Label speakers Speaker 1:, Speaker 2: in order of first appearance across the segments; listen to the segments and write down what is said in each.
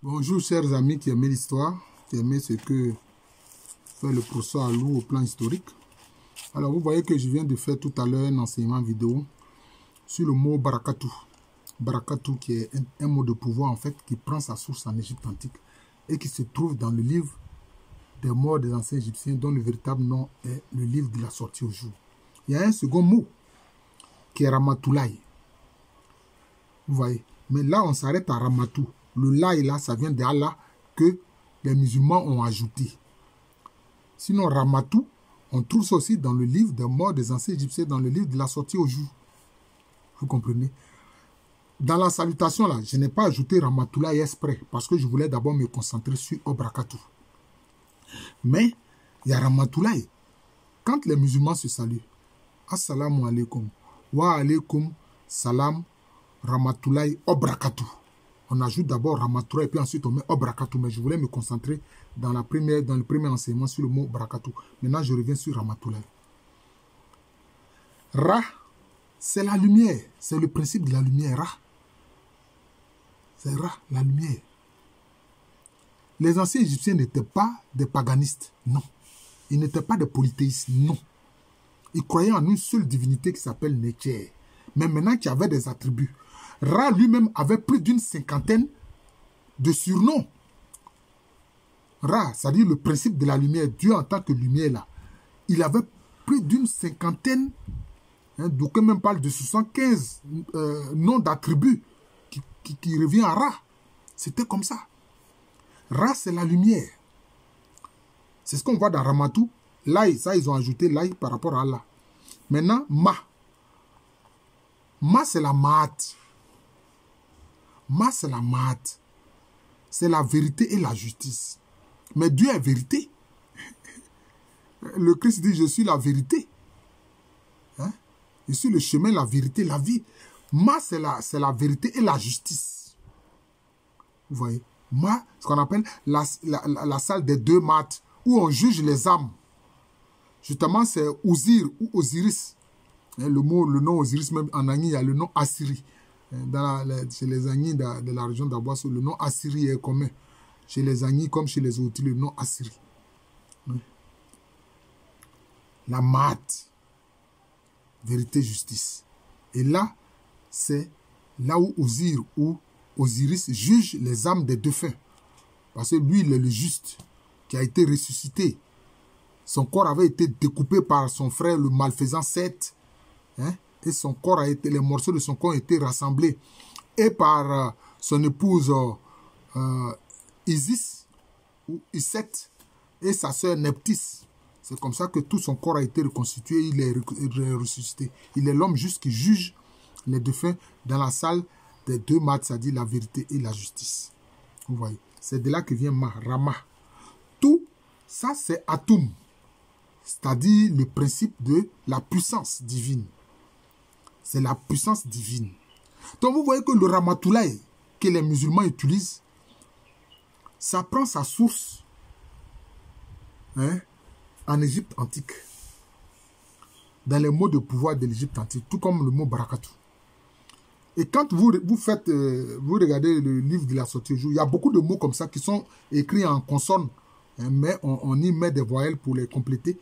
Speaker 1: Bonjour chers amis qui aiment l'histoire, qui aiment ce que fait le professeur Alou au plan historique. Alors vous voyez que je viens de faire tout à l'heure un enseignement vidéo sur le mot Barakatu. Barakatu qui est un mot de pouvoir en fait qui prend sa source en Égypte antique et qui se trouve dans le livre des morts des anciens égyptiens dont le véritable nom est le livre de la sortie au jour. Il y a un second mot qui est Ramatoulaye. Vous voyez, mais là on s'arrête à Ramatou. Le laï là, ça vient d'Allah que les musulmans ont ajouté. Sinon, Ramatou, on trouve ça aussi dans le livre des morts des anciens égyptiens, dans le livre de la sortie au jour. Vous comprenez? Dans la salutation là, je n'ai pas ajouté Ramatoulaye exprès parce que je voulais d'abord me concentrer sur Obrakatu. Mais il y a Ramatoulaye. Quand les musulmans se saluent, Assalamu alaikum, wa alaikum salam, Ramatoulaye Obrakatu. On ajoute d'abord Ramatoulaye et puis ensuite on met Obrakatu. Mais je voulais me concentrer dans le premier enseignement sur le mot Obrakatu. Maintenant, je reviens sur Ramatoulaye. Ra, c'est la lumière. C'est le principe de la lumière. Ra. C'est Ra, la lumière. Les anciens Égyptiens n'étaient pas des paganistes. Non. Ils n'étaient pas des polythéistes. Non. Ils croyaient en une seule divinité qui s'appelle Netcher. Mais maintenant qu'il y avait des attributs. Ra lui-même avait plus d'une cinquantaine de surnoms. Ra, c'est-à-dire le principe de la lumière, Dieu en tant que lumière là. Il avait plus d'une cinquantaine, d'aucuns même parlent de 75 noms d'attributs qui revient à Ra. C'était comme ça. Ra, c'est la lumière. C'est ce qu'on voit dans Ramatou. Laï, ça ils ont ajouté Laï par rapport à Allah. Maintenant, Ma. Ma, c'est la Maat. Ma, c'est la Maat. C'est la vérité et la justice. Mais Dieu est vérité. Le Christ dit, je suis la vérité. Hein? Je suis le chemin, la vérité, la vie. Ma, c'est la vérité et la justice. Vous voyez? Ma, ce qu'on appelle la salle des deux maths, où on juge les âmes. Justement, c'est Osir ou Osiris. Le nom Osiris, même en Agni, il y a le nom Assyrie. Chez les Agnis de la région d'Abosso, le nom Assyrie est commun. Chez les Agnis, comme chez les autres, le nom Assyrie. La Maat, vérité, justice. Et là, c'est là où Osir ou Osiris juge les âmes des défunts. Parce que lui, il est le juste, qui a été ressuscité. Son corps avait été découpé par son frère, le malfaisant Seth. Et son corps a été, les morceaux de son corps ont été rassemblés. Et par son épouse Isis, ou Iset, et sa sœur Neptis. C'est comme ça que tout son corps a été reconstitué, il est ressuscité. Il est l'homme juste qui juge les défunts dans la salle des deux maths, c'est-à-dire la vérité et la justice. Vous voyez, c'est de là que vient Rama. Tout ça, c'est Atum, c'est-à-dire le principe de la puissance divine. C'est la puissance divine. Donc vous voyez que le Ramatoulaye que les musulmans utilisent, ça prend sa source en Égypte antique. Dans les mots de pouvoir de l'Égypte antique, tout comme le mot Barakatu. Et quand vous regardez le livre de la sortie au jour, il y a beaucoup de mots comme ça qui sont écrits en consonnes, mais on y met des voyelles pour les compléter.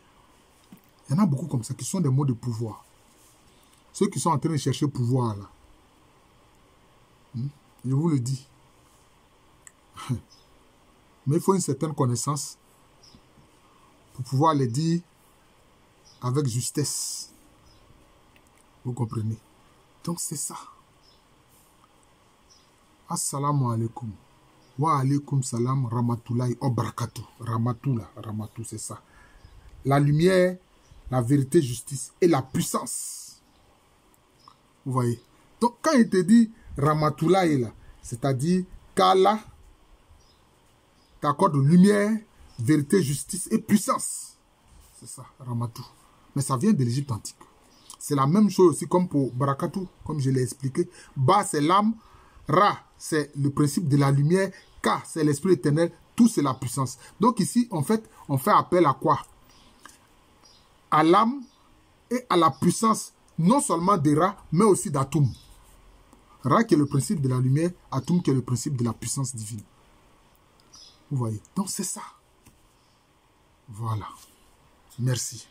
Speaker 1: Il y en a beaucoup comme ça qui sont des mots de pouvoir. Ceux qui sont en train de chercher pouvoir, là. Je vous le dis. Mais il faut une certaine connaissance pour pouvoir les dire avec justesse. Vous comprenez? Donc c'est ça. Assalamu alaikum. Wa alaikum salam Ramatoulaye Obrakatu. Ramatou, c'est ça. La lumière, la vérité, justice et la puissance. Vous voyez. Donc, quand il te dit Ramatoulaye, là, c'est-à-dire qu'Allah t'accorde lumière, vérité, justice et puissance. C'est ça, Ramatou. Mais ça vient de l'Égypte antique. C'est la même chose aussi comme pour Barakatu, comme je l'ai expliqué. Ba, c'est l'âme. Ra, c'est le principe de la lumière. Ka, c'est l'esprit éternel. Tout, c'est la puissance. Donc ici, en fait, on fait appel à quoi? À l'âme et à la puissance. Non seulement de Ra, mais aussi d'Atum. Ra qui est le principe de la lumière, Atum qui est le principe de la puissance divine. Vous voyez. Donc c'est ça. Voilà. Merci.